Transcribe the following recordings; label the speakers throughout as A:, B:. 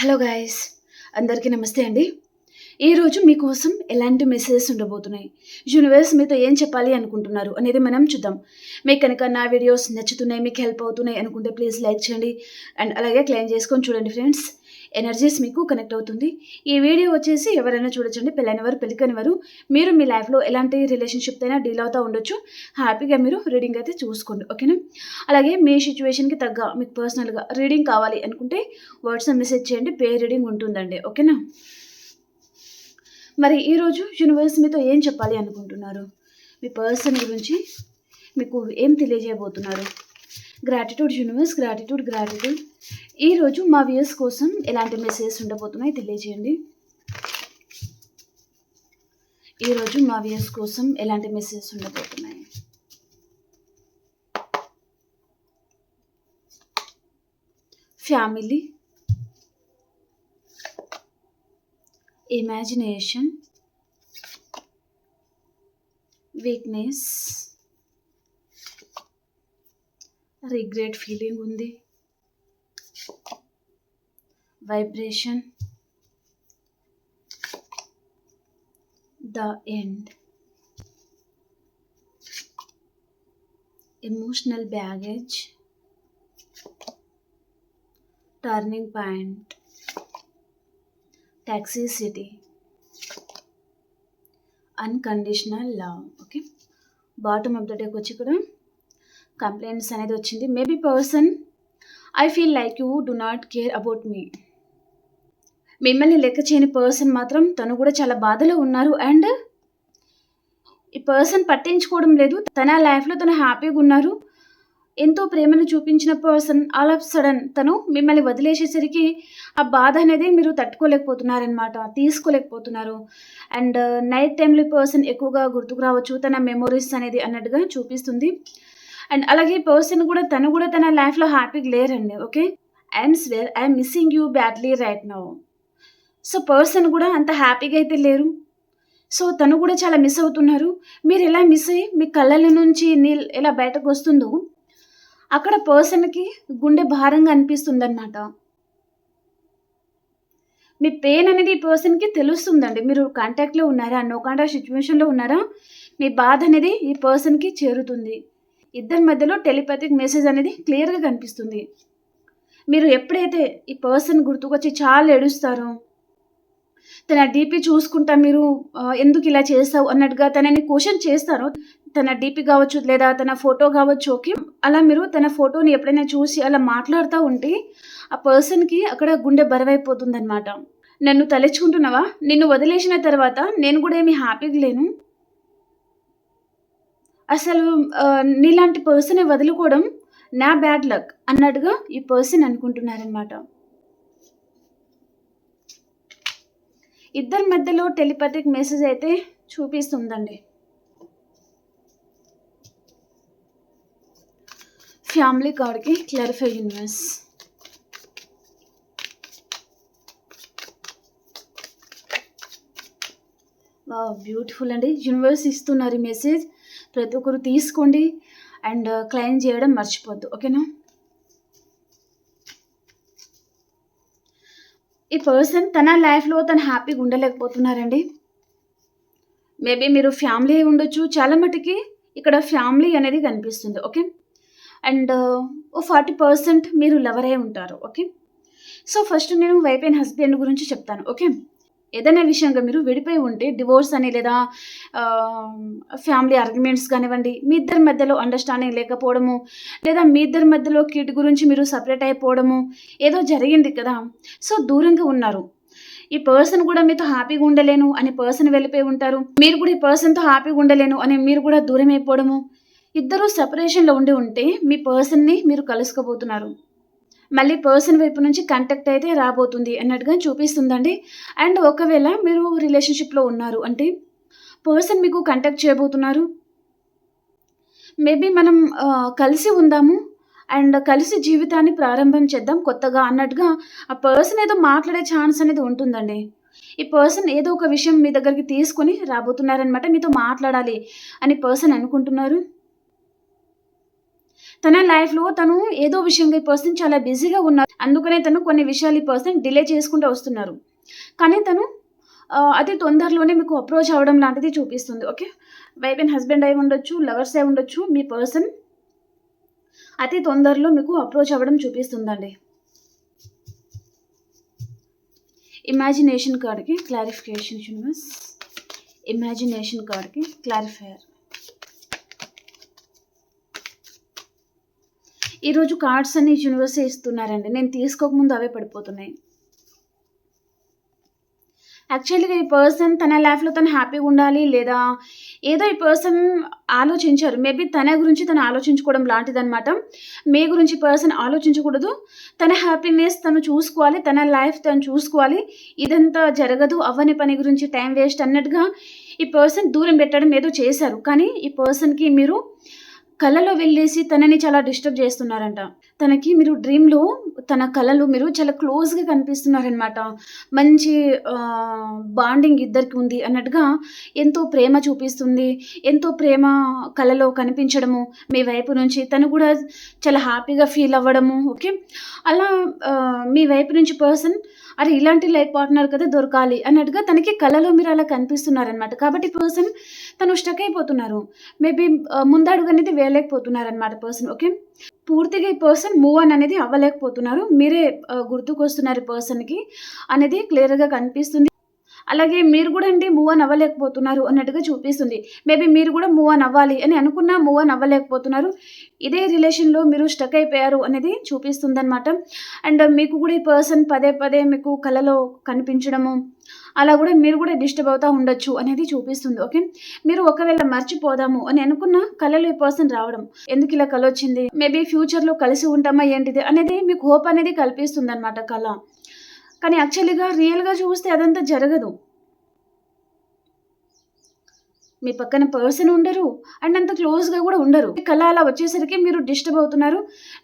A: Hello guys, అందరికీ నమస్తే అండి. ఈరోజు మీకోసం ఎలాంటి మెసేజెస్ ఉండబోతున్నాయి, యూనివర్స్ మీతో ఏం చెప్పాలి అనుకుంటున్నారు అనేది మనం చూద్దాం. మీకు కనుక నా వీడియోస్ నచ్చుతున్నాయి, మీకు హెల్ప్ అవుతున్నాయి అనుకుంటే ప్లీజ్ లైక్ చేయండి అండ్ అలాగే క్లెయిమ్ చేసుకొని చూడండి ఫ్రెండ్స్. ఎనర్జీస్ మీకు కనెక్ట్ అవుతుంది. ఈ వీడియో వచ్చేసి ఎవరైనా చూడొచ్చండి, పెళ్ళైనవారు పెళ్ళికనివారు, మీరు మీ లైఫ్లో ఎలాంటి రిలేషన్షిప్ అయినా డీల్ అవుతూ ఉండొచ్చు. హ్యాపీగా మీరు రీడింగ్ అయితే చూసుకోండి, ఓకేనా. అలాగే మీ సిచ్యువేషన్కి తగ్గ మీకు పర్సనల్గా రీడింగ్ కావాలి అనుకుంటే వాట్సాప్ మెసేజ్ చేయండి, పే రీడింగ్ ఉంటుందండి, ఓకేనా. మరి ఈరోజు యూనివర్స్ మీతో ఏం చెప్పాలి అనుకుంటున్నారు, మీ పర్సన్ గురించి మీకు ఏం తెలియజేయబోతున్నారు. Gratitude universe, gratitude gratitude. ఈరోజు మా వ్యూయర్స్ కోసం ఎలాంటి మెసేజెస్ ఉండబోతున్నాయి తెలియజేయండి. ఈరోజు మా వ్యూయర్స్ కోసం ఎలాంటి మెసేజెస్ ఉండబోతున్నాయి. Family, imagination, weakness, regret feeling ఉంది, vibration, the end, emotional baggage, turning point, toxicity, unconditional love. Okay, bottom of the డేకి వచ్చి కూడా కంప్లైంట్స్ అనేది వచ్చింది. Maybe person, I feel like you do not care about me. మిమ్మల్ని లెక్క చేయని person మాత్రం తను కూడా చాలా బాధలో ఉన్నారు అండ్ ఈ పర్సన్ పట్టించుకోవడం లేదు. తన లైఫ్లో తను హ్యాపీగా ఉన్నారు. ఎంతో ప్రేమను చూపించిన పర్సన్ ఆల్ ఆఫ్ సడన్ తను మిమ్మల్ని వదిలేసేసరికి ఆ బాధ అనేది మీరు తట్టుకోలేకపోతున్నారనమాట, తీసుకోలేకపోతున్నారు. అండ్ నైట్ టైంలో పర్సన్ ఎక్కువగా గుర్తుకు రావచ్చు, తన మెమొరీస్ అనేది అన్నట్టుగా చూపిస్తుంది. అండ్ అలాగే పర్సన్ కూడా తను కూడా తన లైఫ్లో హ్యాపీగా లేరండి. Okay, I'm swear I'm missing you badly right now. So person కూడా అంత హ్యాపీగా అయితే లేరు. సో తను కూడా చాలా మిస్ అవుతున్నారు. మీరు ఎలా మిస్ అయ్యి మీ కళ్ళ నుంచి నీళ్ళు ఎలా బయటకు వస్తుందో అక్కడ పర్సన్కి గుండె భారంగా అనిపిస్తుంది అనమాట. మీ పెయిన్ అనేది ఈ పర్సన్కి తెలుస్తుందండి. మీరు కాంటాక్ట్లో ఉన్నారా, నో కాంటాక్ట్ సిచ్యువేషన్లో ఉన్నారా, మీ బాధ అనేది ఈ పర్సన్కి చేరుతుంది. ఇద్దరి మధ్యలో టెలిపాథిక్ మెసేజ్ అనేది క్లియర్గా కనిపిస్తుంది. మీరు ఎప్పుడైతే ఈ పర్సన్ గుర్తుకొచ్చి చాలా ఏడుస్తారో, తన డీపీ చూసుకుంటా మీరు ఎందుకు ఇలా చేస్తావు అన్నట్టుగా తనని క్వశ్చన్ చేస్తారో, తన డీపీ కావచ్చు లేదా తన ఫోటో కావచ్చు, ఓకే, అలా మీరు తన ఫోటోని ఎప్పుడైనా చూసి అలా మాట్లాడుతూ ఉంటే ఆ పర్సన్కి అక్కడ గుండె బరువైపోతుంది అనమాట. నన్ను తలుచుకుంటున్నావా, నిన్ను వదిలేసిన తర్వాత నేను కూడా ఏమి హ్యాపీగా లేను, అసలు నీలాంటి పర్సన్ వదులుకోవడం నా బ్యాడ్ లక్ అన్నట్టుగా ఈ పర్సన్ అనుకుంటున్నారనమాట. ఇద్దరి మధ్యలో టెలిపాథిక్ మెసేజ్ అయితే చూపిస్తుందండి. ఫ్యామిలీ కార్డ్కి క్లారిఫై యూనివర్స్. బ్యూటిఫుల్ అండి, యూనివర్స్ ఇస్తున్నారు ఈ మెసేజ్. ప్రతి ఒక్కరు తీసుకోండి అండ్ క్లెయిమ్ చేయడం మర్చిపోద్దు, ఓకేనా. ఈ పర్సన్ తన లైఫ్లో తను హ్యాపీగా ఉండలేకపోతున్నారండి. మేబీ మీరు ఫ్యామిలీ ఉండొచ్చు, చాలా మటుకి ఇక్కడ ఫ్యామిలీ అనేది కనిపిస్తుంది, ఓకే. అండ్ 40% మీరు లవర్ అయి ఉంటారు, ఓకే. సో ఫస్ట్ నేను వైఫ్ అండ్ హస్బెండ్ గురించి చెప్తాను, ఓకే. ఏదైనా విషయంగా మీరు విడిపోయి ఉంటే డివోర్స్ అని లేదా ఫ్యామిలీ ఆర్గ్యుమెంట్స్ కానివ్వండి, మీ ఇద్దరి మధ్యలో అండర్స్టాండింగ్ లేకపోవడము, లేదా మీ ఇద్దరి మధ్యలో కిడ్ గురించి మీరు సపరేట్ అయిపోవడము ఏదో జరిగింది కదా. సో దూరంగా ఉన్నారు. ఈ పర్సన్ కూడా మీతో హ్యాపీగా ఉండలేను అని పర్సన్ వెళ్ళిపోయి ఉంటారు. మీరు కూడా ఈ పర్సన్తో హ్యాపీగా ఉండలేను అని మీరు కూడా దూరం అయిపోవడము. ఇద్దరు సెపరేషన్లో ఉండి ఉంటే మీ పర్సన్ని మీరు కలుసుకోబోతున్నారు. మళ్ళీ పర్సన్ వైపు నుంచి కాంటాక్ట్ అయితే రాబోతుంది అన్నట్టుగా చూపిస్తుందండి. అండ్ ఒకవేళ మీరు రిలేషన్షిప్లో ఉన్నారు అంటే పర్సన్ మీకు కాంటాక్ట్ చేయబోతున్నారు. మేబీ మనం కలిసి ఉందాము అండ్ కలిసి జీవితాన్ని ప్రారంభం చేద్దాం కొత్తగా అన్నట్టుగా ఆ పర్సన్ ఏదో మాట్లాడే ఛాన్స్ అనేది ఉంటుందండి. ఈ పర్సన్ ఏదో ఒక విషయం మీ దగ్గరికి తీసుకొని రాబోతున్నారనమాట, మీతో మాట్లాడాలి అని పర్సన్ అనుకుంటున్నారు. తన లైఫ్లో తను ఏదో విషయంగా ఈ పర్సన్ చాలా బిజీగా ఉన్నారు, అందుకనే తను కొన్ని విషయాలు ఈ పర్సన్ డిలే చేసుకుంటూ వస్తున్నారు. కానీ తను అతి తొందరలోనే మీకు అప్రోచ్ అవ్వడం లాంటిది చూపిస్తుంది. ఓకే, వైఫ్ అండ్ హస్బెండ్ అయి ఉండొచ్చు, లవర్స్ అయి ఉండొచ్చు. మీ పర్సన్ అతి తొందరలో మీకు అప్రోచ్ అవ్వడం చూపిస్తుందండి. ఇమాజినేషన్ కార్డ్కి క్లారిఫికేషన్ యూనివర్స్. ఇమాజినేషన్ కార్డ్కి క్లారిఫైయర్. ఈరోజు కార్డ్స్ అన్ని యూనివర్సే ఇస్తున్నారండి, నేను తీసుకోకముందు అవే పడిపోతున్నాయి. యాక్చువల్గా ఈ పర్సన్ తన లైఫ్లో తను హ్యాపీగా ఉండాలి, లేదా ఏదో ఈ పర్సన్ ఆలోచించారు. మేబీ తన గురించి తను ఆలోచించుకోవడం లాంటిదన్నమాట. మీ గురించి పర్సన్ ఆలోచించకూడదు, తన హ్యాపీనెస్ తను చూసుకోవాలి, తన లైఫ్ తను చూసుకోవాలి. ఇదంతా జరగదు, అవ్వని పని గురించి టైం వేస్ట్ అన్నట్టుగా ఈ పర్సన్ దూరం పెట్టడం ఏదో చేశారు. కానీ ఈ పర్సన్కి మీరు కలలో వెళ్ళేసి తనని చాలా డిస్టర్బ్ చేస్తున్నారంట. తనకి మీరు డ్రీమ్లో తన కలలో మీరు చాలా క్లోజ్గా కనిపిస్తున్నారనమాట. మంచి బాండింగ్ ఇద్దరికి ఉంది అన్నట్టుగా ఎంతో ప్రేమ చూపిస్తుంది, ఎంతో ప్రేమ కలలో కనిపించడము మీ వైపు నుంచి. తను కూడా చాలా హ్యాపీగా ఫీల్ అవ్వడము. ఓకే, అలా మీ వైపు నుంచి పర్సన్ అరే ఇలాంటి లైఫ్ పార్ట్నర్ కదా దొరకాలి అన్నట్టుగా తనకి కలలో మీరు అలా కనిపిస్తున్నారనమాట. కాబట్టి పర్సన్ తను స్టక్ అయిపోతున్నారు, మేబీ ముందడుగు అనేది వేయలేకపోతున్నారనమాట పర్సన్. ఓకే, పూర్తిగా ఈ పర్సన్ మూవ్ ఆన్ అనేది అవ్వలేకపోతున్నారు. మీరే గుర్తుకొస్తున్నారు పర్సన్కి అనేది క్లియర్గా కనిపిస్తుంది. అలాగే మీరు కూడా అండి మూవ్ ఆన్ అవ్వలేకపోతున్నారు అన్నట్టుగా చూపిస్తుంది. మేబీ మీరు కూడా మూవ్ ఆన్ అవ్వాలి అని అనుకున్నా మూవ్ ఆన్ అవ్వలేకపోతున్నారు. ఇదే రిలేషన్లో మీరు స్టక్ అయిపోయారు అనేది చూపిస్తుంది అనమాట. అండ్ మీకు కూడా ఈ పర్సన్ పదే పదే మీకు కలలో కనిపించడము, అలా కూడా మీరు కూడా డిస్టర్బ్ అవుతూ ఉండొచ్చు అనేది చూపిస్తుంది. ఓకే, మీరు ఒకవేళ మర్చిపోదాము అని అనుకున్న కలలో ఈ పర్సన్ రావడం, ఎందుకు ఇలా కల వచ్చింది, మేబీ ఫ్యూచర్లో కలిసి ఉంటామా ఏంటిది అనేది మీకు హోప్ అనేది కల్పిస్తుంది అనమాట కళ. కానీ యాక్చువల్లీగా రియల్గా చూస్తే అదంతా జరగదు. మీ పక్కన పర్సన్ ఉండరు అండ్ అంత క్లోజ్గా కూడా ఉండరు. ఈ కళ అలా వచ్చేసరికి మీరు డిస్టర్బ్ అవుతున్నారు.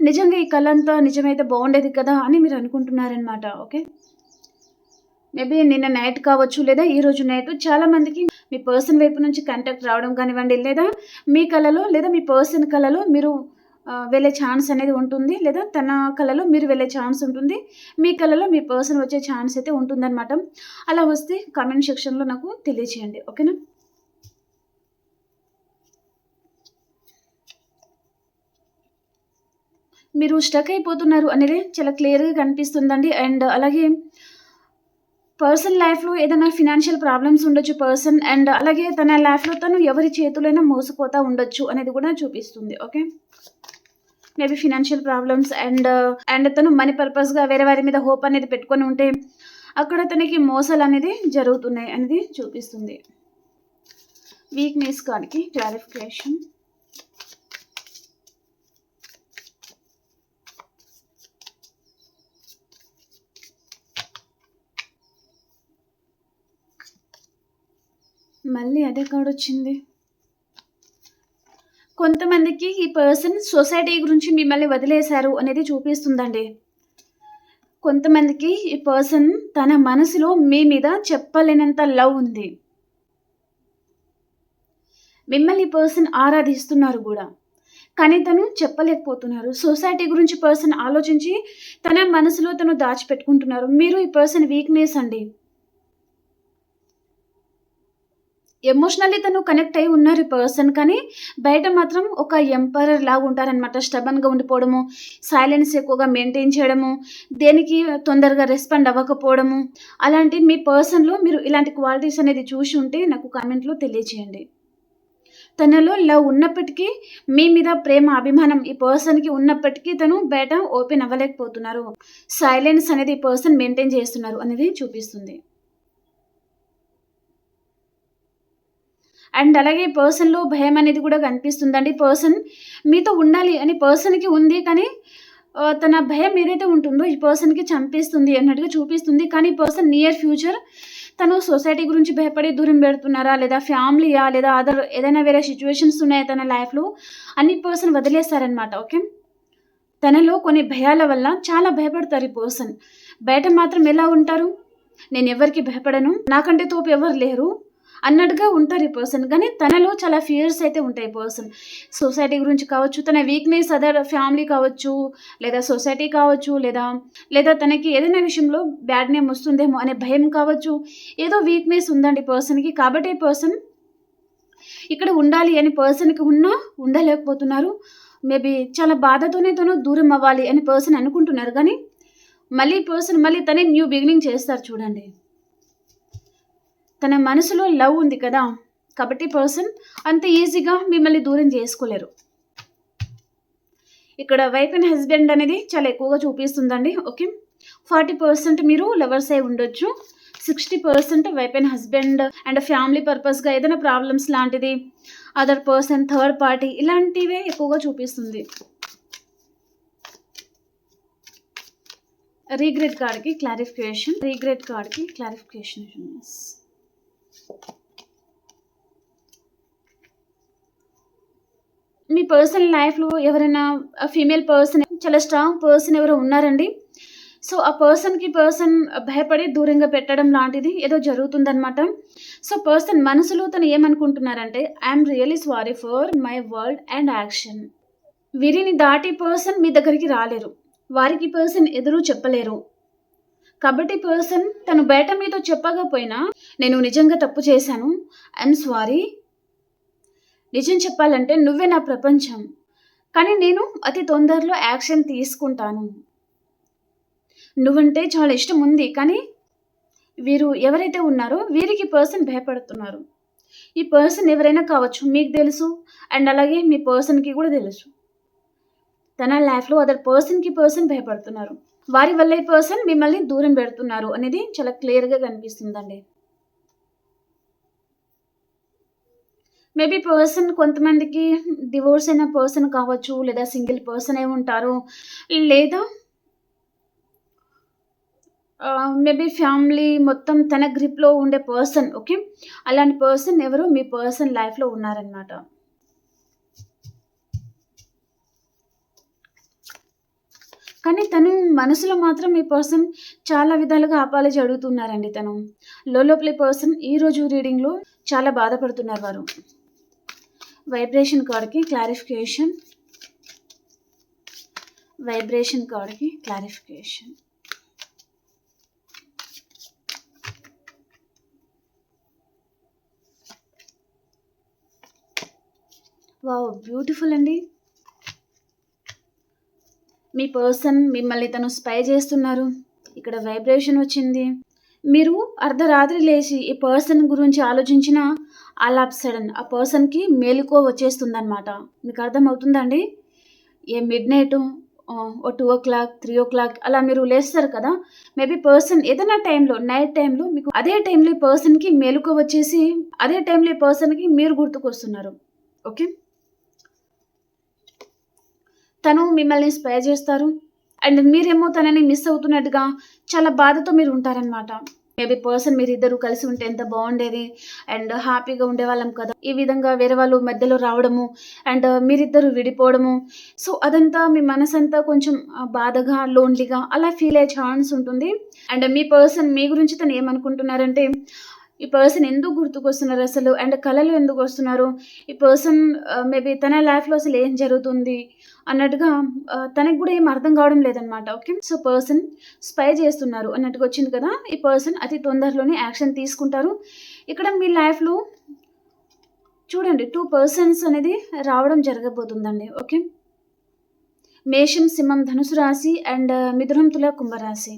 A: నిజంగా ఈ కళ అంతా నిజమైతే బాగుండేది కదా అని మీరు అనుకుంటున్నారనమాట. ఓకే, మేబీ నిన్న నైట్ కావచ్చు, లేదా ఈరోజు నైట్ చాలామందికి మీ పర్సన్ వైపు నుంచి కాంటాక్ట్ రావడం కానివ్వండి, లేదా మీ కళలో లేదా మీ పర్సన్ కళలో మీరు వెళ్ళే ఛాన్స్ అనేది ఉంటుంది, లేదా తన కళలో మీరు వెళ్ళే ఛాన్స్ ఉంటుంది, మీ కళలో మీ పర్సన్ వచ్చే ఛాన్స్ అయితే ఉంటుందన్నమాట. అలా వస్తే కామెంట్ సెక్షన్లో నాకు తెలియచేయండి. ఓకేనా, మీరు స్టక్ అయిపోతున్నారు అనేది చాలా క్లియర్గా కనిపిస్తుందండి. అండ్ అలాగే పర్సన్ లైఫ్లో ఏదైనా ఫినాన్షియల్ ప్రాబ్లమ్స్ ఉండొచ్చు పర్సన్, అండ్ అలాగే తన లైఫ్లో తను ఎవరి చేతులైనా మోసపోతూ ఉండొచ్చు అనేది కూడా చూపిస్తుంది. Okay, maybe financial problems and తను మనీ పర్పస్గా వేరే వారి మీద హోప్ అనేది పెట్టుకొని ఉంటే అక్కడ తనకి మోసాలు అనేది జరుగుతున్నాయి అనేది చూపిస్తుంది. వీక్నెస్ కార్డ్కి క్లారిఫికేషన్. మళ్ళీ అదే కార్డ్ వచ్చింది. కొంతమందికి ఈ పర్సన్ సొసైటీ గురించి మిమ్మల్ని వదిలేశారు అనేది చూపిస్తుందండి. కొంతమందికి ఈ పర్సన్ తన మనసులో మీ మీద చెప్పలేనంత లవ్ ఉంది, మిమ్మల్ని ఈ పర్సన్ ఆరాధిస్తున్నారు కూడా, కానీ తను చెప్పలేకపోతున్నారు. సొసైటీ గురించి పర్సన్ ఆలోచించి తన మనసులో తను దాచిపెట్టుకుంటున్నారు. మీరు ఈ పర్సన్ వీక్నెస్ అండి. ఎమోషనల్లీ తను కనెక్ట్ అయి ఉన్నారు ఈ పర్సన్, కానీ బయట మాత్రం ఒక ఎంపరర్ లాగా ఉంటారనమాట. స్టబన్గా ఉండిపోవడము, సైలెన్స్ ఎక్కువగా మెయింటైన్ చేయడము, దేనికి తొందరగా రెస్పాండ్ అవ్వకపోవడము, అలాంటి మీ పర్సన్లో మీరు ఇలాంటి క్వాలిటీస్ అనేది చూసి ఉంటే నాకు కామెంట్లో తెలియచేయండి. తనలో లవ్ ఉన్నప్పటికీ, మీ మీద ప్రేమ అభిమానం ఈ పర్సన్కి ఉన్నప్పటికీ తను బయట ఓపెన్ అవ్వలేకపోతున్నారు. సైలెన్స్ అనేది ఈ పర్సన్ మెయింటైన్ చేస్తున్నారు అనేది చూపిస్తుంది. అండ్ అలాగే పర్సన్లో భయం అనేది కూడా కనిపిస్తుందండి. పర్సన్ మీతో ఉండాలి అని పర్సన్కి ఉంది, కానీ తన భయం ఏదైతే ఉంటుందో ఈ పర్సన్కి చంపేస్తుంది అన్నట్టుగా చూపిస్తుంది. కానీ పర్సన్ నియర్ ఫ్యూచర్ తను సొసైటీ గురించి భయపడి దూరం పెడుతున్నారా, లేదా ఫ్యామిలీయా, లేదా అదర్ ఏదైనా వేరే సిచ్యువేషన్స్ ఉన్నాయా తన లైఫ్లో అన్ని పర్సన్ వదిలేస్తారనమాట. ఓకే, తనలో కొన్ని భయాల వల్ల చాలా భయపడతారు ఈ పర్సన్. బయట మాత్రం ఎలా ఉంటారు, నేను ఎవరికి భయపడను, నాకంటే తోపు ఎవరు లేరు, అన్నట్టుగా ఉంటారు ఈ పర్సన్. కానీ తనలో చాలా ఫియర్స్ అయితే ఉంటాయి పర్సన్. సొసైటీ గురించి కావచ్చు, తన వీక్‌నెస్ అదర్ ఫ్యామిలీ కావచ్చు, లేదా సొసైటీ కావచ్చు, లేదా తనకి ఏదైనా విషయంలో బ్యాడ్ నేమ్ వస్తుందేమో అనే భయం కావచ్చు. ఏదో వీక్‌నెస్ ఉందండి పర్సన్‌కి. కాబట్టి ఈ పర్సన్ ఇక్కడ ఉండాలి అని పర్సన్‌కి ఉన్నా ఉండలేకపోతున్నారు. మేబీ చాలా బాధతోనే తను దూరం అవ్వాలి అని పర్సన్ అనుకుంటున్నారు. కానీ మళ్ళీ పర్సన్ మళ్ళీ తనే న్యూ బిగినింగ్ చేస్తారు చూడండి. తన మనసులో లవ్ ఉంది కదా! కాబట్టి పర్సన్ అంత ఈజీగా మిమ్మల్ని దూరం చేసుకోలేరు. ఇక్కడ వైఫ్ అండ్ హస్బెండ్ అనేది చాలా ఎక్కువగా చూపిస్తుందండి. ఓకే. 40% మీరు లవర్స్ అయి ఉండొచ్చు. 60% wife and husband and family పర్పస్‌గా ఏదైనా ప్రాబ్లమ్స్ లాంటిది, అదర్ పర్సన్, థర్డ్ పార్టీ ఇలాంటివే ఎక్కువగా చూపిస్తుంది. రిగ్రెట్ కార్డ్‌కి క్లారిఫికేషన్. మీ పర్సనల్ లైఫ్‌లో ఎవరైనా ఫీమేల్ పర్సన్ చాలా స్ట్రాంగ్ పర్సన్ ఎవరో ఉన్నారండి. సో, ఆ పర్సన్ భయపడి దూరంగా పెట్టడం లాంటిది ఏదో జరుగుతుందనమాట. సో, పర్సన్ మనసులో తను ఏమనుకుంటున్నారంటే, I'm really sorry for my word and action. వీరిని దాటి పర్సన్ మీ దగ్గరికి రాలేరు. వారికి పర్సన్ ఎదురు చెప్పలేరు. కాబట్టి పర్సన్ తను బయట మీతో చెప్పకపోయినా, నేను నిజంగా తప్పు చేశాను. I'm sorry. నిజం చెప్పాలంటే నువ్వే నా ప్రపంచం. కానీ నేను అతి తొందరలో యాక్షన్ తీసుకుంటాను. నువ్వంటే చాలా ఇష్టం ఉంది. కానీ వీరు ఎవరైతే ఉన్నారో వీరికి పర్సన్ భయపడుతున్నారు. ఈ పర్సన్ ఎవరైనా కావచ్చు. మీకు తెలుసు అండ్ అలాగే మీ పర్సన్‌కి కూడా తెలుసు. తన లైఫ్‌లో అదర్ పర్సన్ భయపడుతున్నారు. వారి వల్ల ఈ పర్సన్ మిమ్మల్ని దూరం పెడుతున్నారు అనేది చాలా క్లియర్‌గా కనిపిస్తుందండి. మేబీ పర్సన్ కొంతమందికి డివోర్స్ అయిన పర్సన్ కావచ్చు, లేదా సింగిల్ పర్సన్ అయి ఉంటారు. లేదా మేబీ ఫ్యామిలీ మొత్తం తన గ్రిప్‌లో ఉండే పర్సన్. ఓకే. అలాంటి పర్సన్ ఎవరో మీ పర్సన్ లైఫ్‌లో ఉన్నారనమాట. కానీ తను మనసులో మాత్రం మీ పర్సన్ చాలా విధాలుగా అపాలజీ అడుగుతున్నారండి తను. లోపల పర్సన్ ఈరోజు రీడింగ్‌లో చాలా బాధపడుతున్నారు వారు. వైబ్రేషన్ కార్డ్‌కి క్లారిఫికేషన్. వావ్! బ్యూటిఫుల్ అండి. మీ పర్సన్ మిమ్మల్ని తను స్పై చేస్తున్నారు. ఇక్కడ వైబ్రేషన్ వచ్చింది. మీరు అర్ధరాత్రి లేచి ఈ పర్సన్ గురించి ఆలోచించినా ఆల్ ఆఫ్ సడన్ ఆ పర్సన్‌కి మెలుకువ వచ్చేస్తుందనమాట. మీకు అర్థమవుతుందా అండి? మిడ్‌నైట్ ఓ 2:00, 3:00 అలా మీరు లేస్తారు కదా! మేబీ పర్సన్ ఏదైనా టైంలో నైట్ టైంలో మీకు అదే టైంలో ఈ పర్సన్‌కి మెలుకువ వచ్చేసి అదే టైంలో ఈ పర్సన్‌కి మీరు గుర్తుకొస్తున్నారు. ఓకే. తను మిమ్మల్ని స్పై చేస్తారు. అండ్ మీరేమో తనని మిస్ అవుతున్నట్టుగా చాలా బాధతో మీరు ఉంటారనమాట. మేబీ పర్సన్ మీరిద్దరూ కలిసి ఉంటే ఎంత బాగుండేది అండ్ హ్యాపీగా ఉండేవాళ్ళం కదా! ఈ విధంగా వేరే వాళ్ళు మధ్యలో రావడము అండ్ మీరిద్దరూ విడిపోవడము. సో, అదంతా మీ మనసంతా కొంచెం బాధగా, లోన్లీగా అలా ఫీల్ అయ్యే ఛాన్స్ ఉంటుంది. అండ్ మీ పర్సన్ మీ గురించి తను ఏమనుకుంటున్నారంటే, ఈ పర్సన్ ఎందుకు గుర్తుకొస్తున్నారు అసలు అండ్ కలలో ఎందుకు వస్తున్నారు? ఈ పర్సన్ మేబీ తన లైఫ్‌లో అసలు ఏం జరుగుతుంది అన్నట్టుగా తనకి కూడా ఏం అర్థం కావడం లేదనమాట. ఓకే. సో, పర్సన్ స్పై చేస్తున్నారు అన్నట్టుగా వచ్చింది కదా! ఈ పర్సన్ అతి తొందరలోనే యాక్షన్ తీసుకుంటారు. ఇక్కడ మీ లైఫ్‌లో చూడండి 2 పర్సన్స్ అనేది రావడం జరగబోతుందండి. ఓకే. మేషం, సింహం, ధనుసు రాశి అండ్ మిథునం, తుల, కుంభరాశి.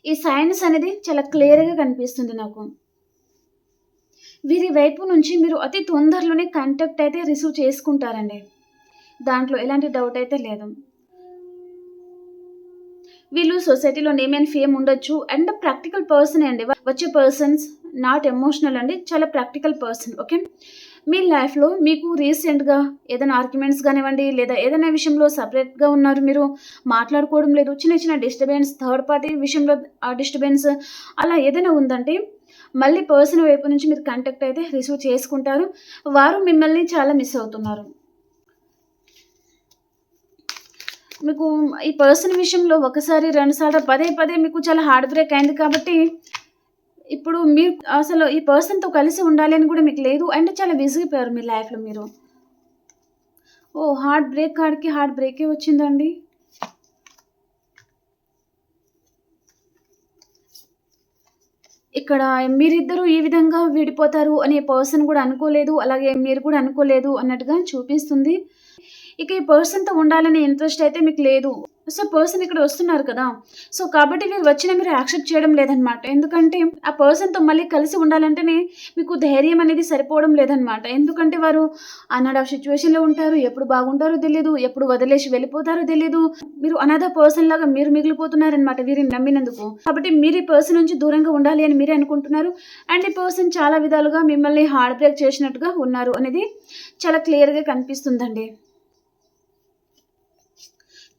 A: ఈ సైన్స్ అనేది చాలా క్లియర్‌గా కనిపిస్తుంది నాకు. వీరి వైపు నుంచి మీరు అతి తొందరలోనే కాంటాక్ట్ అయితే రిసీవ్ చేసుకుంటారండి. దాంట్లో ఎలాంటి డౌట్ అయితే లేదు. వీళ్ళు సొసైటీలో నేమ్ అండ్ ఫేమ్ ఉండొచ్చు అండ్ ప్రాక్టికల్ పర్సనే అండి. వచ్చే పర్సన్స్ నాట్ ఎమోషనల్ అండి. చాలా ప్రాక్టికల్ పర్సన్. ఓకే. మీ లైఫ్‌లో మీకు రీసెంట్‌గా ఏదైనా ఆర్గ్యుమెంట్స్ కానివ్వండి, లేదా ఏదైనా విషయంలో సెపరేట్‌గా ఉన్నారు. మీరు మాట్లాడుకోవడం లేదు. చిన్న డిస్టర్బెన్స్, థర్డ్ పార్టీ విషయంలో డిస్టర్బెన్స్ అలా ఏదైనా ఉందంటే, మళ్ళీ పర్సన్ వైపు నుంచి మీరు కాంటాక్ట్ అయితే రిసీవ్ చేసుకుంటారు. వారు మిమ్మల్ని చాలా మిస్ అవుతున్నారు. మీకు ఈ పర్సన్ విషయంలో ఒకసారి, 2 సార్లు పదే మీకు చాలా హార్ట్ బ్రేక్ అయింది కాబట్టి, ఇప్పుడు మీరు అసలు ఈ పర్సన్‌తో కలిసి ఉండాలి అని కూడా మీకు లేదు. అండ్ చాలా విసిగిపోయారు మీ లైఫ్‌లో మీరు. ఓహ్! హార్ట్ బ్రేక్ కార్డ్‌కి హార్ట్ బ్రేకే వచ్చిందండి. ఇక్కడ మీరిద్దరూ ఈ విధంగా విడిపోతారు అనే పర్సన్ కూడా అనుకోలేదు. అలాగే మీరు కూడా అనుకోలేదు అన్నట్టుగా చూపిస్తుంది. ఇక ఈ పర్సన్‌తో ఉండాలనే ఇంట్రెస్ట్ అయితే మీకు లేదు. సో, పర్సన్ ఇక్కడ వస్తున్నారు కదా! సో, కాబట్టి వీరు వచ్చినా మీరు యాక్సెప్ట్ చేయడం లేదనమాట. ఎందుకంటే ఆ పర్సన్‌తో మళ్ళీ కలిసి ఉండాలంటేనే మీకు ధైర్యం అనేది సరిపోవడం లేదనమాట. ఎందుకంటే వారు అనాథ సిట్యుయేషన్‌లో ఉంటారు. ఎప్పుడు బాగుంటారో తెలీదు. ఎప్పుడు వదిలేసి వెళ్ళిపోతారో తెలీదు. మీరు అనాథ పర్సన్‌లాగా మీరు మిగిలిపోతున్నారనమాట వీరిని నమ్మినందుకు. కాబట్టి మీరు ఈ పర్సన్ నుంచి దూరంగా ఉండాలి అని మీరే అనుకుంటున్నారు. అండ్ ఈ పర్సన్ చాలా విధాలుగా మిమ్మల్ని హార్ట్ బ్రేక్ చేసినట్టుగా ఉన్నారు అనేది చాలా క్లియర్‌గా కనిపిస్తుందండి.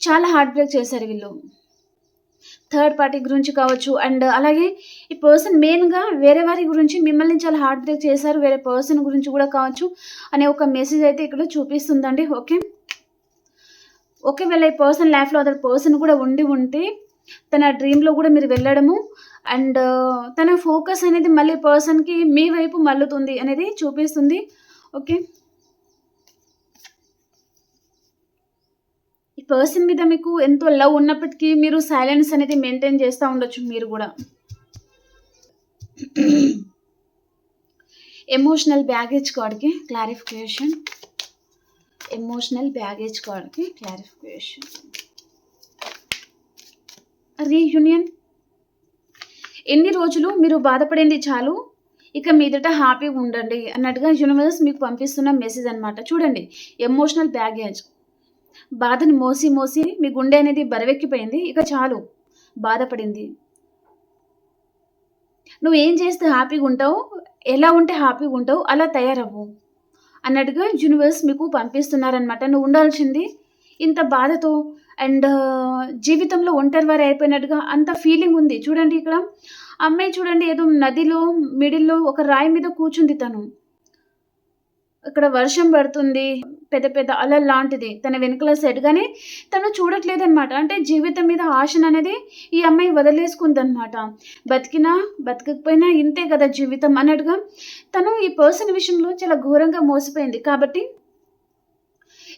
A: చాలా హార్ట్ బ్రేక్ చేశారు వీళ్ళు. థర్డ్ పార్టీ గురించి కావచ్చు అండ్ అలాగే ఈ పర్సన్ మెయిన్‌గా వేరే వారి గురించి మిమ్మల్ని చాలా హార్ట్ బ్రేక్ చేశారు. వేరే పర్సన్ గురించి కూడా కావచ్చు అనే ఒక మెసేజ్ అయితే ఇక్కడ చూపిస్తుందండి. ఓకే. ఒకవేళ ఈ పర్సన్ లైఫ్‌లో అదర్ పర్సన్ కూడా ఉండి ఉంటే తన డ్రీమ్‌లో కూడా మీరు వెళ్ళడము అండ్ తన ఫోకస్ అనేది మళ్ళీ పర్సన్‌కి మీ వైపు మళ్ళుతుంది అనేది చూపిస్తుంది. ఓకే. ఈ పర్సన్ మీద మీకు ఎంతో లవ్ ఉన్నప్పటికీ మీరు సైలెన్స్ అనేది మెయింటైన్ చేస్తా ఉండొచ్చు మీరు గూడా. ఎమోషనల్ బ్యాగేజ్ కార్డ్‌కి క్లారిఫికేషన్. ఎమోషనల్ బ్యాగేజ్ కార్డ్‌కి క్లారిఫికేషన్. రీయూనియన్. ఎన్ని రోజులు మీరు బాధపడింది చాలు. ఇక మీదట హ్యాపీగా ఉండండి అన్నట్టుగా యూనివర్స్ మీకు పంపిస్తున్న మెసేజ్ అన్నమాట. చూడండి ఎమోషనల్ బ్యాగేజ్. బాధను మోసి మోసి మీ గుండె అనేది బరువెక్కిపోయింది. ఇక చాలు బాధపడింది. నువ్వేం చేస్తే హ్యాపీగుంటావో, ఎలా ఉంటే హ్యాపీగుంటావో అలా తయారవ్వు అన్నట్టుగా యూనివర్స్ మీకు పంపిస్తున్నారనమాట. నువ్వు ఉండాల్సింది ఇంత బాధతో అండ్ జీవితంలో ఒంటరివారు అయిపోయినట్టుగా అంత ఫీలింగ్ ఉంది. చూడండి ఇక్కడ అమ్మాయి చూడండి ఏదో నదిలో మిడిల్‌లో ఒక రాయి మీద కూర్చుంది తను. ఇక్కడ వర్షం పడుతుంది. పెద్ద పెద్ద అలల్లాంటిది. తన వెనకాల సైడ్‌గానే తను చూడట్లేదనమాట. అంటే జీవితం మీద ఆశననేది ఈ అమ్మాయి వదిలేసుకుందనమాట. బతికినా, బతకకపోయినా ఇంతే గదా జీవితం అన్నట్టుగా తను ఈ పర్సన్ విషయంలో చాలా ఘోరంగా మోసపోయింది. కాబట్టి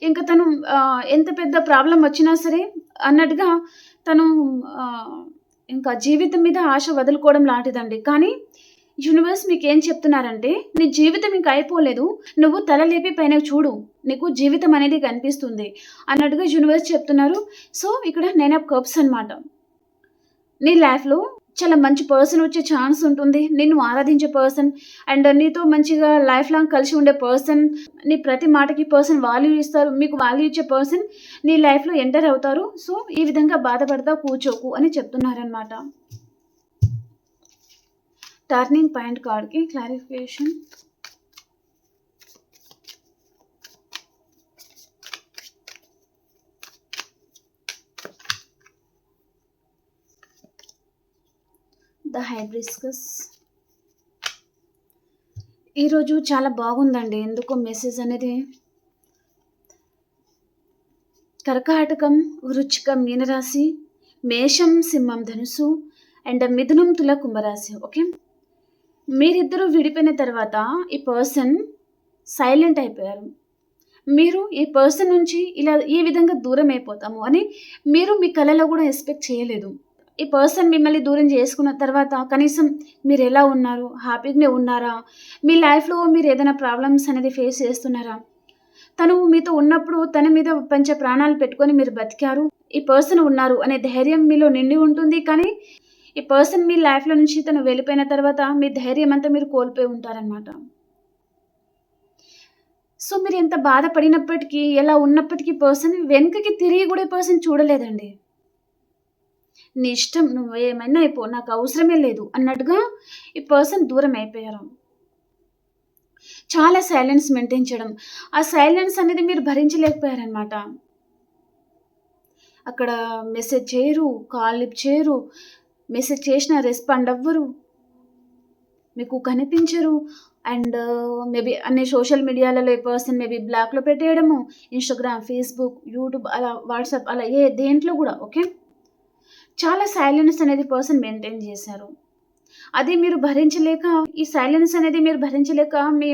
A: ఇంక తను ఎంత పెద్ద ప్రాబ్లమ్ వచ్చినా సరే అన్నట్టుగా తను ఆహ్, ఇంకా జీవితం మీద ఆశ వదులుకోవడం లాంటిదండి. కానీ యూనివర్స్ మీకేం చెప్తున్నారంటే, నీ జీవితం ఇంక అయిపోలేదు. నువ్వు తల లేపి పైనకి చూడు. నీకు జీవితం అనేది కనిపిస్తుంది అన్నట్టుగా యూనివర్స్ చెప్తున్నారు. సో, ఇక్కడ 9 ఆఫ్ కప్స్ అనమాట. నీ లైఫ్‌లో చాలా మంచి పర్సన్ వచ్చే ఛాన్స్ ఉంటుంది. నిన్ను ఆరాధించే పర్సన్ అండ్ నీతో మంచిగా లైఫ్ లాంగ్ కలిసి ఉండే పర్సన్, నీ ప్రతి మాటకి పర్సన్ వాల్యూ ఇస్తారు. మీకు వాల్యూ ఇచ్చే పర్సన్ నీ లైఫ్‌లో ఎంటర్ అవుతారు. సో, ఈ విధంగా బాధపడతా కూర్చోకు అని చెప్తున్నారనమాట. టర్నింగ్ పాయింట్ కార్డ్‌కి క్లారిఫికేషన్. The hibiscus. ఈరోజు చాలా బాగుందండి. ఎందుకో మెసేజ్ అనేది కర్కాటకం, వృచ్చికం, మీనరాశి, మేషం, సింహం, ధనుసు అండ్ మిథునం, తుల, కుంభరాశి. ఓకే. మీరిద్దరూ విడిపోయిన తర్వాత ఈ పర్సన్ సైలెంట్ అయిపోయారు. మీరు ఈ పర్సన్ నుంచి ఇలా ఈ విధంగా దూరం అయిపోతాము అని మీరు మీ కలలో కూడా ఎక్స్‌పెక్ట్ చేయలేదు. ఈ పర్సన్ మిమ్మల్ని దూరం చేసుకున్న తర్వాత కనీసం మీరెలా ఉన్నారు? హ్యాపీగానే ఉన్నారా? మీ లైఫ్‌లో మీరేదైనా ప్రాబ్లమ్స్ అనేది ఫేస్ చేస్తున్నారా? తను మీతో ఉన్నప్పుడు తన మీద పంచ ప్రాణాలు పెట్టుకొని మీరు బతికారు. ఈ పర్సన్ ఉన్నారు అనే ధైర్యం మీలో నిండి ఉంటుంది. కానీ ఈ పర్సన్ మీ లైఫ్‌లో నుంచి తను వెళ్ళిపోయిన తర్వాత మీ ధైర్యం అంతా మీరు కోల్పోయి ఉంటారనమాట. సో, మీరెంత బాధపడినప్పటికీ, ఎలా ఉన్నప్పటికీ పర్సన్ వెనకకి తిరిగి కూడా ఈ పర్సన్ చూడలేదండి. నీ ఇష్టం నువ్వేమైనా అయిపో నాకవసరమే లేదు అన్నట్టుగా ఈ పర్సన్ దూరం అయిపోయారు. చాలా సైలెన్స్ మెయింటైన్ చేయడం. ఆ సైలెన్స్ అనేది మీరు భరించలేకపోయారనమాట. అక్కడ మెసేజ్ చేయరు, కాల్ లిఫ్ట్ చేయరు, మెసేజ్ చేసినా రెస్పాండ్ అవ్వరు. మీకు కనిపించరు. అండ్ మేబీ అన్ని సోషల్ మీడియాలలో ఈ పర్సన్ మేబీ బ్లాక్‌లో పెట్టేయడము, ఇన్‌స్టాగ్రామ్, ఫేస్‌బుక్, యూట్యూబ్ అలా వాట్సాప్ అలా దేంట్లో గూడా ఓకే. చాలా సైలెన్స్ అనేది పర్సన్ మెయింటైన్ చేశారు. అది మీరు భరించలేక, ఈ సైలెన్స్ అనేది మీరు భరించలేక మీ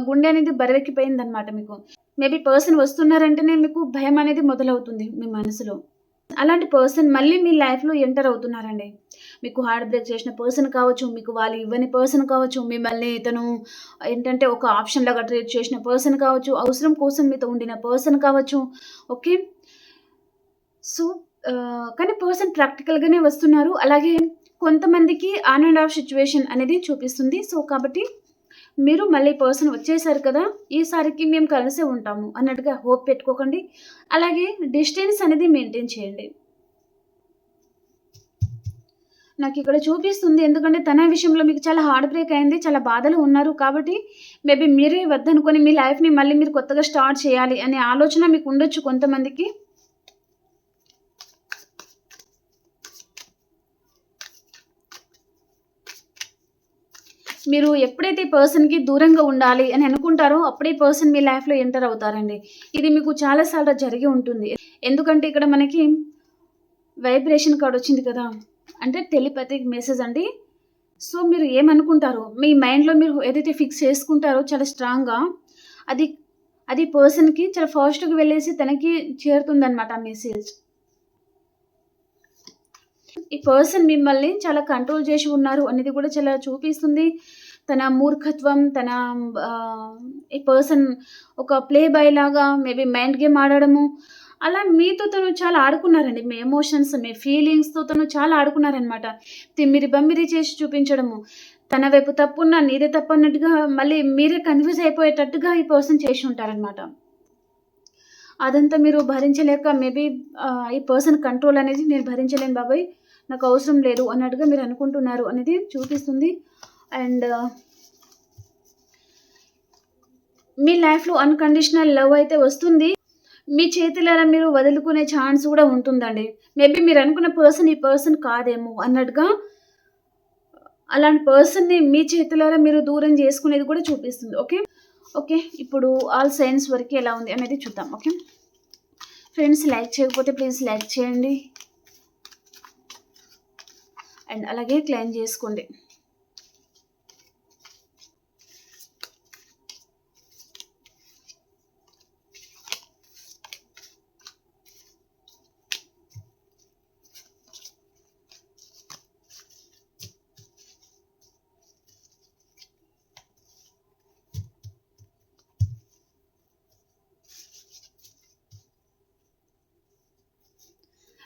A: గుండె అనేది బరువెక్కిపోయిందనమాట మీకు. మేబీ పర్సన్ వస్తున్నారంటేనే మీకు భయం అనేది మొదలవుతుంది మీ మనసులో. అలాంటి పర్సన్ మళ్ళీ మీ లైఫ్‌లో ఎంటర్ అవుతున్నారండి. మీకు హార్ట్ బ్రేక్ చేసిన పర్సన్ కావచ్చు, మీకు వాళ్ళు ఇవ్వని పర్సన్ కావచ్చు, మిమ్మల్ని ఇతను ఏంటంటే ఒక ఆప్షన్ లాగా ట్రీట్ చేసిన పర్సన్ కావచ్చు, అవసరం కోసం మీతో ఉండిన పర్సన్ కావచ్చు. ఓకే. సో, కానీ పర్సన్ ప్రాక్టికల్‌గానే వస్తున్నారు. అలాగే కొంతమందికి ఆన్ అండ్ ఆఫ్ సిట్యుయేషన్ అనేది చూపిస్తుంది. సో, కాబట్టి మీరు మళ్ళీ పర్సన్ వచ్చేసారు కదా! ఈసారికి మేము కలిసే ఉంటాము అన్నట్టుగా హోప్ పెట్టుకోకండి. అలాగే డిస్టెన్స్ అనేది మెయింటైన్ చేయండి. నాకిక్కడ చూపిస్తుంది. ఎందుకంటే తన విషయంలో మీకు చాలా హార్ట్ బ్రేక్ అయింది. చాలా బాధలో ఉన్నారు. కాబట్టి మేబీ మీరే వద్దనుకొని మీ లైఫ్‌ని మళ్ళీ మీరు కొత్తగా స్టార్ట్ చేయాలి అనే ఆలోచన మీకు ఉండొచ్చు కొంతమందికి. మీరు ఎప్పుడైతే పర్సన్‌కి దూరంగా ఉండాలి అని అనుకుంటారో, అప్పుడే పర్సన్ మీ లైఫ్‌లో ఎంటర్ అవుతారండి. ఇది మీకు చాలా సార్లు జరిగి ఉంటుంది. ఎందుకంటే ఇక్కడ మనకి వైబ్రేషన్ కార్డ్ వచ్చింది కదా! అంటే టెలిపతిక్ మెసేజ్ అండి. సో, మీరు ఏమనుకుంటారో, మీ మైండ్‌లో మీరు ఏదైతే ఫిక్స్ చేసుకుంటారో చాలా స్ట్రాంగ్‌గా, అది అది పర్సన్‌కి చాలా ఫాస్ట్‌గా వెళ్ళేసి తనకి చేరుతుందనమాట ఆ మెసేజ్. ఈ పర్సన్ మిమ్మల్ని చాలా కంట్రోల్ చేసి ఉన్నారు అనేది కూడా చాలా చూపిస్తుంది. తన మూర్ఖత్వం, తన ఈ పర్సన్ ఒక ప్లే బాయ్ లాగా మేబీ మైండ్ గేమ్ ఆడడము, అలా మీతో తను చాలా ఆడుకున్నారండి. మీ ఎమోషన్స్, మీ ఫీలింగ్స్‌తో తను చాలా ఆడుకున్నారనమాట. తిమ్మిరి బమ్మిరి చేసి చూపించడము. తన వైపు తప్పున్నా నీదే తప్పన్నట్టుగా మళ్ళీ మీరే కన్‌ఫ్యూజ్ అయిపోయేటట్టుగా ఈ పర్సన్ చేసి ఉంటారనమాట. అదంతా మీరు భరించలేక మేబీ ఈ పర్సన్ కంట్రోల్ అనేది నేను భరించలేను బాబోయ్! నాకు అవసరం లేదు అన్నట్టుగా మీరు అనుకుంటున్నారు అనేది చూపిస్తుంది. అండ్ మీ లైఫ్‌లో అన్‌కండిషనల్ లవ్ అయితే వస్తుంది. మీ చేతులారా మీరు వదులుకునే ఛాన్స్ కూడా ఉంటుందండి. మేబీ మీరు అనుకున్న పర్సన్ ఈ పర్సన్ కాదేమో అన్నట్టుగా అలాంటి పర్సన్‌ని మీ చేతులారా మీరు దూరం చేసుకునేది కూడా చూపిస్తుంది. ఓకే. ఓకే. ఇప్పుడు ఆల్ సైన్స్ వరకి ఎలా ఉంది అనేది చూద్దాం. ఓకే. ఫ్రెండ్స్ లైక్ చేయకపోతే ప్లీజ్ లైక్ చేయండి. అండ్ అలాగే క్లెయిమ్ చేసుకోండి.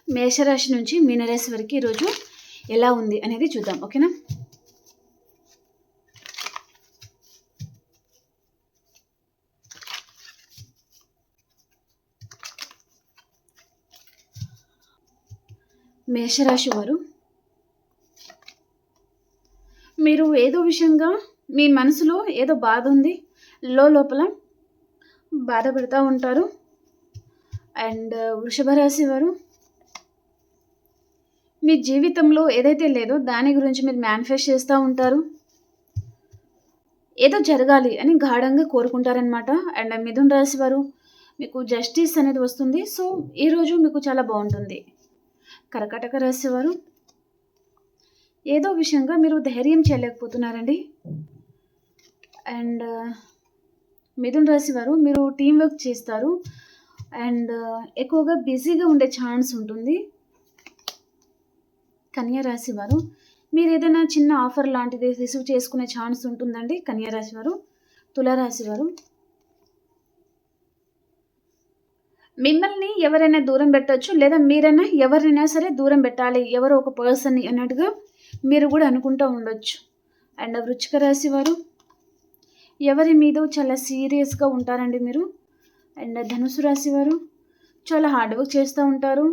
A: మేషరాశి నుంచి మీనరాశి వరకు ఈరోజు ఎలా ఉంది అనేది చూద్దాం. ఓకేనా. మేషరాశి వారు, మీరు ఏదో విషయంగా మీ మనసులో ఏదో బాధ ఉంది. లోపల బాధపడుతూ ఉంటారు. అండ్ వృషభ రాశి వారు, మీ జీవితంలో ఏదైతే లేదో దాని గురించి మీరు మేనిఫెస్ట్ చేస్తూ ఉంటారు. ఏదో జరగాలి అని గాఢంగా కోరుకుంటారనమాట. అండ్ మిథున రాశి వారు, మీకు జస్టిస్ అనేది వస్తుంది. సో, ఈరోజు మీకు చాలా బాగుంటుంది. కర్కాటక రాశి వారు, ఏదో విషయంగా మీరు ధైర్యం చేయలేకపోతున్నారండి. అండ్ మిథున రాశి వారు, మీరు టీం వర్క్ చేస్తారు. అండ్ ఎక్కువగా బిజీగా ఉండే ఛాన్స్ ఉంటుంది. కన్యా రాశి వారు, మీరు ఏదైనా చిన్న ఆఫర్ లాంటిది రిసీవ్ చేసుకునే ఛాన్స్ ఉంటుందండి. కన్యా రాశి వారు. తులారాశి వారు, మిమ్మల్ని ఎవరైనా దూరం పెట్టొచ్చు, లేదా మీరైనా ఎవరినైనా సరే దూరం పెట్టాలి, ఎవరో ఒక పర్సన్ని అన్నట్టుగా మీరు కూడా అనుకుంటూ ఉండొచ్చు. అండ్ వృశ్చిక రాశి వారు, ఎవరి మీద చాలా సీరియస్గా ఉంటారండి మీరు. అండ్ ధనుసు రాశి వారు, చాలా హార్డ్ వర్క్ చేస్తూ ఉంటారు,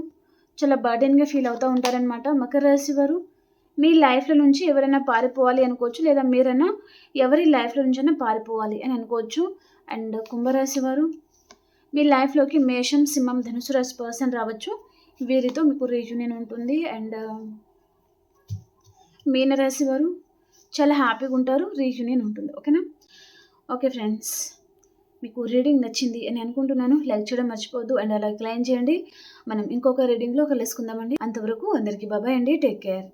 A: చాలా బర్డెన్గా ఫీల్ అవుతూ ఉంటారనమాట. మకర రాశి వారు, మీ లైఫ్లో నుంచి ఎవరైనా పారిపోవాలి అనుకోవచ్చు, లేదా మీరైనా ఎవరి లైఫ్లో నుంచైనా పారిపోవాలి అని అనుకోవచ్చు. అండ్ కుంభరాశి వారు, మీ లైఫ్లోకి మేషం, సింహం, ధనుసు రాశి పర్సన్ రావచ్చు. వీరితో మీకు రీయూనియన్ ఉంటుంది. అండ్ మీనరాశి వారు, చాలా హ్యాపీగా ఉంటారు, రీయూనియన్ ఉంటుంది. ఓకేనా. ఓకే ఫ్రెండ్స్, మీకు రీడింగ్ నచ్చింది అని అనుకుంటున్నాను. లైక్ చేయడం మర్చిపోవద్దు. అండ్ అలా క్లైమ్ చేయండి. మనం ఇంకొక రీడింగ్లో కలుసుకుందామండి. అంతవరకు అందరికీ బాబాయ్ అండి. Take care.